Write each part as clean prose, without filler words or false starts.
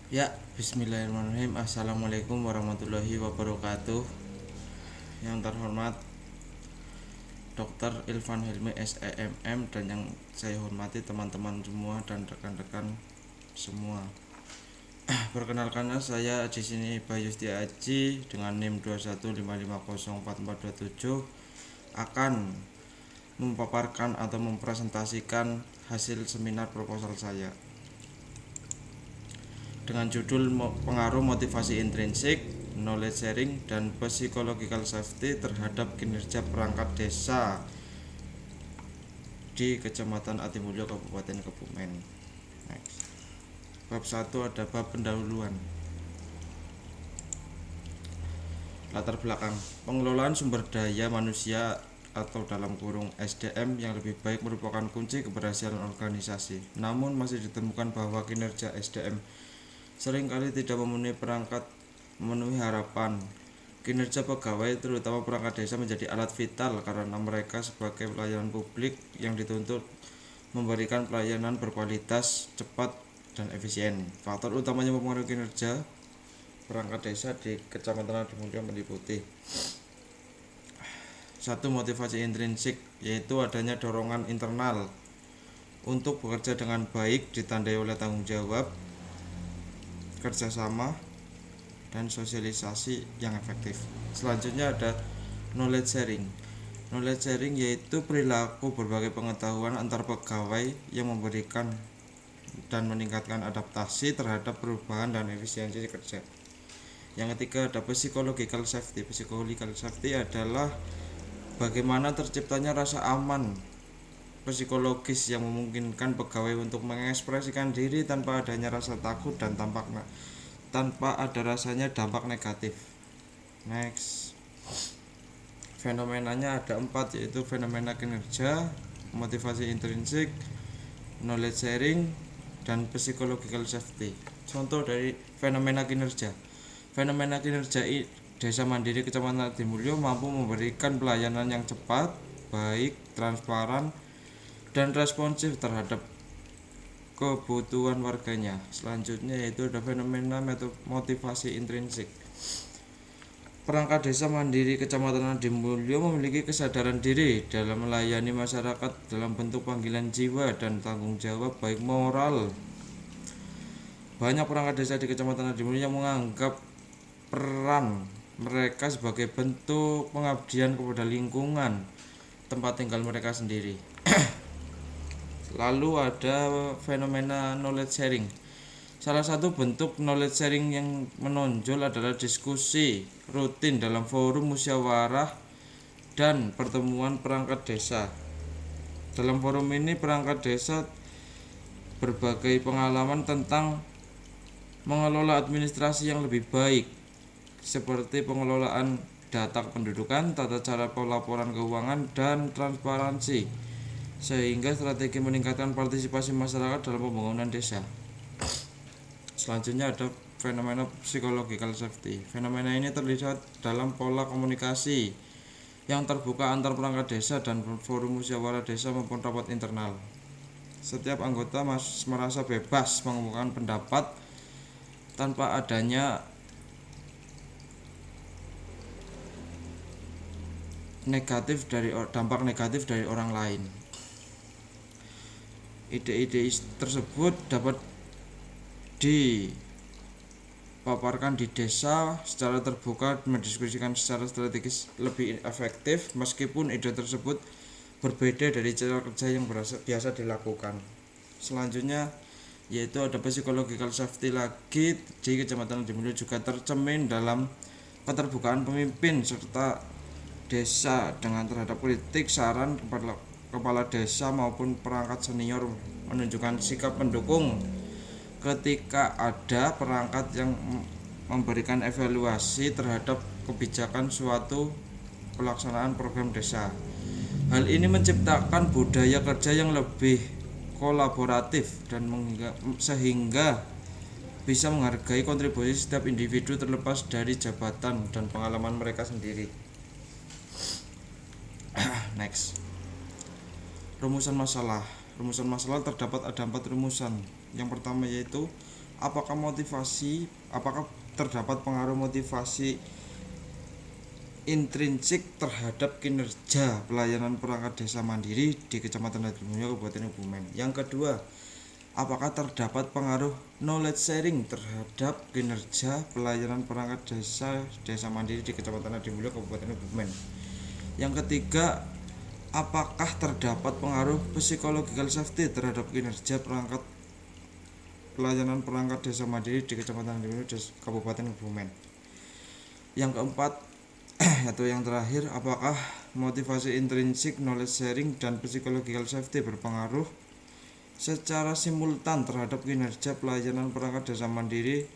Ya, bismillahirrahmanirrahim. Assalamualaikum warahmatullahi wabarakatuh. Yang terhormat Dr. Ilvan Hilmi SEMM dan yang saya hormati teman-teman semua dan rekan-rekan semua. Perkenalkan, saya di sini Bayu Setiaji dengan NIM 215504427 akan memaparkan atau mempresentasikan hasil seminar proposal saya dengan judul pengaruh motivasi intrinsik, knowledge sharing, dan psychological safety terhadap kinerja perangkat desa di Kecamatan Atimulyo, Kabupaten Kebumen. Next. Bab 1 ada bab pendahuluan. Latar belakang pengelolaan sumber daya manusia atau dalam kurung SDM yang lebih baik merupakan kunci keberhasilan organisasi. Namun masih ditemukan bahwa kinerja SDM seringkali tidak memenuhi harapan. Kinerja pegawai, terutama perangkat desa, menjadi alat vital karena mereka sebagai pelayanan publik yang dituntut memberikan pelayanan berkualitas, cepat, dan efisien. Faktor utamanya mempengaruhi kinerja perangkat desa di Kecamatan Atimulyo meliputi: 1. Motivasi intrinsik, yaitu adanya dorongan internal untuk bekerja dengan baik ditandai oleh tanggung jawab, kerjasama, dan sosialisasi yang efektif. Selanjutnya ada knowledge sharing. Knowledge sharing yaitu perilaku berbagai pengetahuan antar pegawai yang memberikan dan meningkatkan adaptasi terhadap perubahan dan efisiensi kerja. Yang ketiga ada psychological safety. Psychological safety adalah bagaimana terciptanya rasa aman psikologis yang memungkinkan pegawai untuk mengekspresikan diri tanpa adanya rasa takut dan tanpa ada rasanya dampak negatif. Next. Fenomenanya ada 4, yaitu fenomena kinerja, motivasi intrinsik, knowledge sharing, dan psychological safety. Contoh dari fenomena kinerja. Fenomena kinerja Desa Mandiri Kecamatan Atimulyo mampu memberikan pelayanan yang cepat, baik, transparan, dan responsif terhadap kebutuhan warganya. Selanjutnya yaitu ada fenomena motivasi intrinsik. Perangkat Desa Mandiri Kecamatan Atimulyo memiliki kesadaran diri dalam melayani masyarakat dalam bentuk panggilan jiwa dan tanggung jawab baik moral. Banyak perangkat desa di Kecamatan Atimulyo yang menganggap peran mereka sebagai bentuk pengabdian kepada lingkungan tempat tinggal mereka sendiri. Lalu ada fenomena knowledge sharing. Salah satu bentuk knowledge sharing yang menonjol adalah diskusi rutin dalam forum musyawarah dan pertemuan perangkat desa. Dalam forum ini perangkat desa berbagai pengalaman tentang mengelola administrasi yang lebih baik, seperti pengelolaan data kependudukan, tata cara pelaporan keuangan, dan transparansi, sehingga strategi meningkatkan partisipasi masyarakat dalam pembangunan desa. Selanjutnya ada fenomena psychological safety. Fenomena ini terlihat dalam pola komunikasi yang terbuka antar perangkat desa dan forum musyawarah desa maupun rapat internal. Setiap anggota merasa bebas mengemukakan pendapat tanpa adanya dampak negatif dari orang lain. Ide-ide tersebut dapat dipaparkan di desa secara terbuka, mendiskusikan secara strategis lebih efektif, meskipun ide tersebut berbeda dari cara kerja yang biasa dilakukan. Selanjutnya yaitu ada psychological safety lagi di Kecamatan Atimulyo, juga tercermin dalam keterbukaan pemimpin serta desa dengan terhadap kritik, saran kepada kepala desa maupun perangkat senior, menunjukkan sikap pendukung ketika ada perangkat yang memberikan evaluasi terhadap kebijakan suatu pelaksanaan program desa. Hal ini menciptakan budaya kerja yang lebih kolaboratif dan sehingga bisa menghargai kontribusi setiap individu terlepas dari jabatan dan pengalaman mereka sendiri. Next. Rumusan masalah terdapat ada 4 rumusan. Yang pertama yaitu apakah terdapat pengaruh motivasi intrinsik terhadap kinerja pelayanan perangkat desa mandiri di Kecamatan Hadimulyo Kabupaten Kebumen. Yang kedua, apakah terdapat pengaruh knowledge sharing terhadap kinerja pelayanan perangkat desa mandiri di Kecamatan Hadimulyo Kabupaten Kebumen. Yang ketiga, apakah terdapat pengaruh psychological safety terhadap kinerja pelayanan perangkat desa mandiri di Kecamatan Hadimulyo Kabupaten Kebumen. Yang keempat atau yang terakhir, apakah motivasi intrinsik, knowledge sharing, dan psychological safety berpengaruh secara simultan terhadap kinerja pelayanan perangkat desa mandiri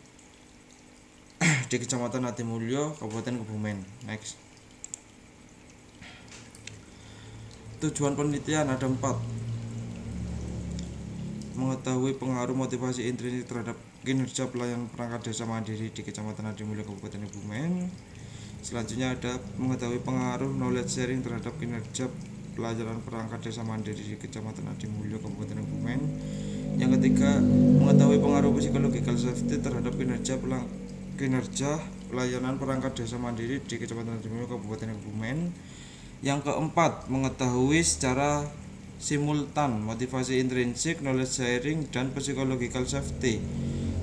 di Kecamatan Hadimulyo Kabupaten Kebumen. Next. Tujuan penelitian ada 4. Mengetahui pengaruh motivasi intrinsik terhadap kinerja pelayanan perangkat desa mandiri di Kecamatan Hadimulyo Kabupaten Kebumen. Selanjutnya ada mengetahui pengaruh knowledge sharing terhadap kinerja pelayanan perangkat desa mandiri di Kecamatan Hadimulyo Kabupaten Kebumen. Yang ketiga, mengetahui pengaruh psychological safety terhadap kinerja pelayanan perangkat desa mandiri di Kecamatan Hadimulyo Kabupaten Kebumen. Yang keempat, mengetahui secara simultan motivasi intrinsik, knowledge sharing, dan psychological safety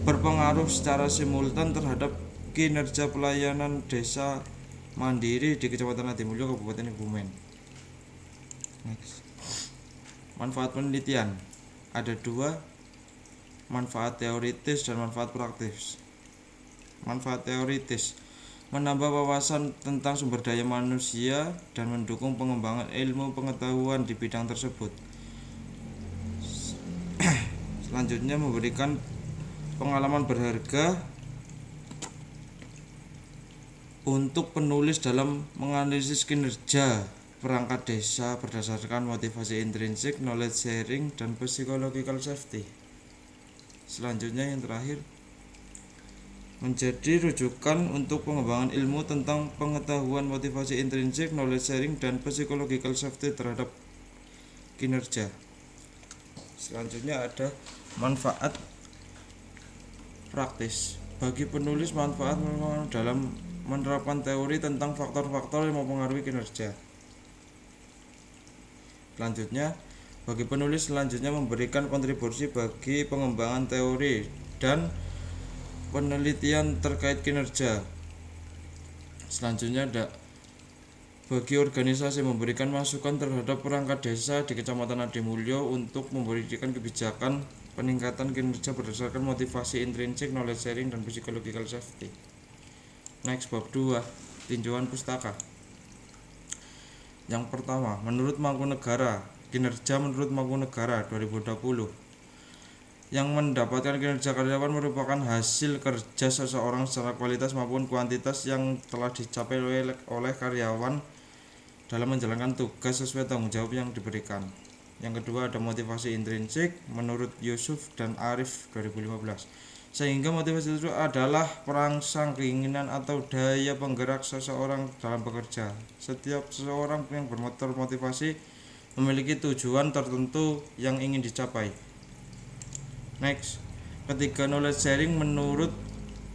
berpengaruh secara simultan terhadap kinerja pelayanan desa mandiri di Kecamatan Hadimulyo Kabupaten Kebumen. Next. Manfaat penelitian ada 2, manfaat teoritis dan manfaat praktis. Manfaat teoritis menambah wawasan tentang sumber daya manusia dan mendukung pengembangan ilmu pengetahuan di bidang tersebut. Selanjutnya memberikan pengalaman berharga untuk penulis dalam menganalisis kinerja perangkat desa berdasarkan motivasi intrinsik, knowledge sharing, dan psychological safety. Selanjutnya yang terakhir, menjadi rujukan untuk pengembangan ilmu tentang pengetahuan motivasi intrinsik, knowledge sharing, dan psychological safety terhadap kinerja. Selanjutnya ada manfaat praktis. Bagi penulis, manfaat dalam menerapkan teori tentang faktor-faktor yang mempengaruhi kinerja. Selanjutnya, bagi penulis selanjutnya memberikan kontribusi bagi pengembangan teori dan penelitian terkait kinerja. Selanjutnya ada bagi organisasi memberikan masukan terhadap perangkat desa di Kecamatan Hadimulyo untuk memberikan kebijakan peningkatan kinerja berdasarkan motivasi intrinsik, knowledge sharing, dan psychological safety. Next, bab 2, tinjauan pustaka. Yang pertama, menurut Mangkunegara, kinerja menurut Mangkunegara 2020. Yang mendapatkan kinerja karyawan merupakan hasil kerja seseorang secara kualitas maupun kuantitas yang telah dicapai oleh karyawan dalam menjalankan tugas sesuai tanggung jawab yang diberikan. Yang kedua ada motivasi intrinsik menurut Yusuf dan Arif 2015. Sehingga motivasi itu adalah perangsang keinginan atau daya penggerak seseorang dalam bekerja. Setiap seseorang yang bermotivasi memiliki tujuan tertentu yang ingin dicapai. Next, ketiga, knowledge sharing menurut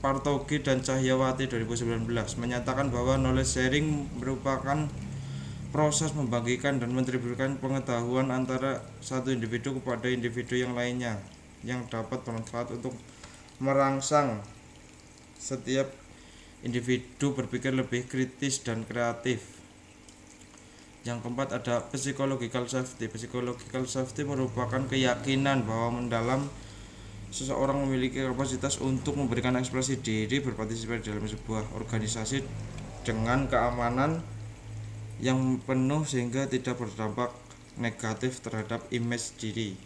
Partogi dan Cahyawati 2019 menyatakan bahwa knowledge sharing merupakan proses membagikan dan mendistribusikan pengetahuan antara satu individu kepada individu yang lainnya yang dapat bermanfaat untuk merangsang setiap individu berpikir lebih kritis dan kreatif. Yang keempat ada psychological safety. Psychological safety merupakan keyakinan bahwa mendalam seseorang memiliki kapasitas untuk memberikan ekspresi diri berpartisipasi dalam sebuah organisasi dengan keamanan yang penuh sehingga tidak berdampak negatif terhadap image diri.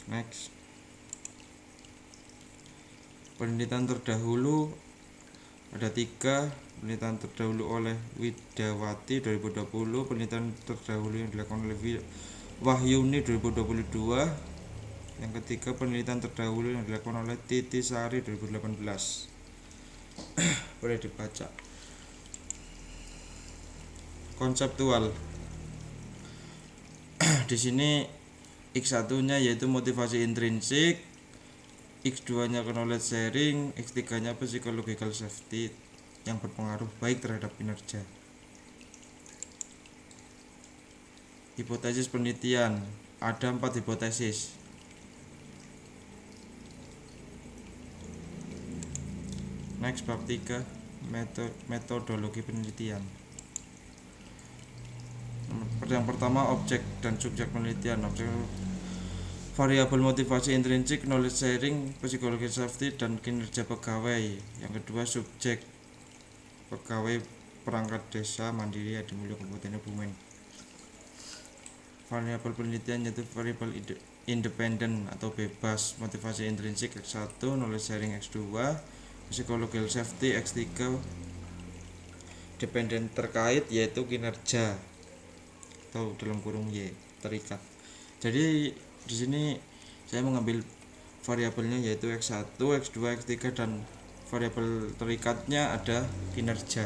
Next. Penelitian terdahulu ada 3. Penelitian terdahulu oleh Widawati 2020, penelitian terdahulu yang dilakukan oleh Wahyuni 2022. Yang ketiga, penelitian terdahulu yang dilakukan oleh Titi Sari 2018. Boleh dibaca. Konseptual. Di sini X1-nya yaitu motivasi intrinsik, X2 nya ke knowledge sharing, X3 nya psychological safety yang berpengaruh baik terhadap kinerja. Hipotesis penelitian, ada 4 hipotesis. Next, bab 3, metodologi penelitian. Yang pertama, objek dan subjek penelitian. Objek variabel motivasi intrinsik, knowledge sharing, psikologi safety, dan kinerja pegawai. Yang kedua, subjek pegawai perangkat desa mandiri Adimulyo Kabupaten Kebumen. Variabel penelitian yaitu variabel independen atau bebas, motivasi intrinsik X1, knowledge sharing X2, psikologi safety X3, dependen terkait yaitu kinerja atau dalam kurung Y terikat. Jadi di sini saya mengambil variabelnya yaitu X1, X2, X3 dan variabel terikatnya ada kinerja.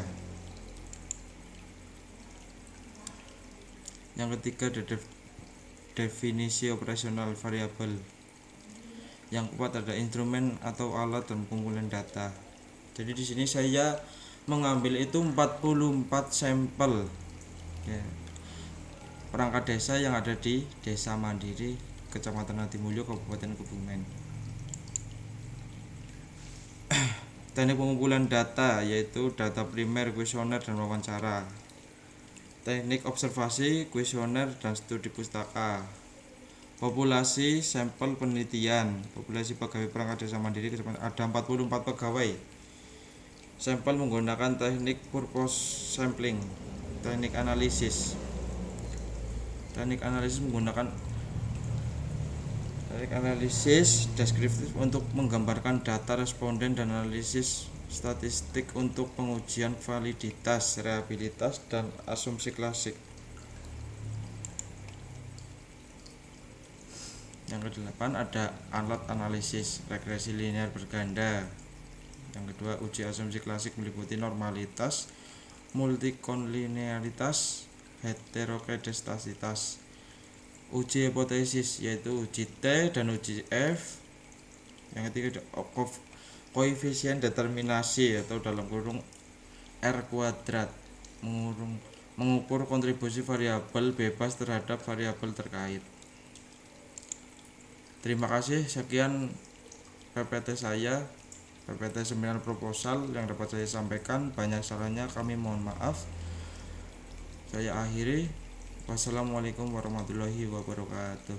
Yang ketiga ada definisi operasional variabel. Yang keempat ada instrumen atau alat dan pengumpulan data. Jadi di sini saya mengambil itu 44 sampel ya, perangkat desa yang ada di Desa Mandiri Kecamatan Adimulyo Kabupaten Kebumen. Teknik pengumpulan data yaitu data primer, kuesioner, dan wawancara. Teknik observasi, kuesioner, dan studi pustaka. Populasi sampel penelitian. Populasi pegawai perangkat desa mandiri ada 44 pegawai. Sampel menggunakan teknik purpose sampling. Teknik analisis. Teknik analisis menggunakan teknik analisis deskriptif untuk menggambarkan data responden dan analisis statistik untuk pengujian validitas, reliabilitas, dan asumsi klasik. Yang ke-8 ada alat analisis regresi linear berganda. Yang kedua, uji asumsi klasik meliputi normalitas, multikonlinearitas, heterokedestasitas. Uji hipotesis yaitu uji T dan uji F. Yang ketiga ada koefisien determinasi atau dalam kurung R kuadrat, mengukur kontribusi variabel bebas terhadap variabel terkait. Terima kasih, sekian PPT saya, PPT seminar proposal yang dapat saya sampaikan. Banyak salahnya kami mohon maaf. Saya akhiri. Wassalamualaikum warahmatullahi wabarakatuh.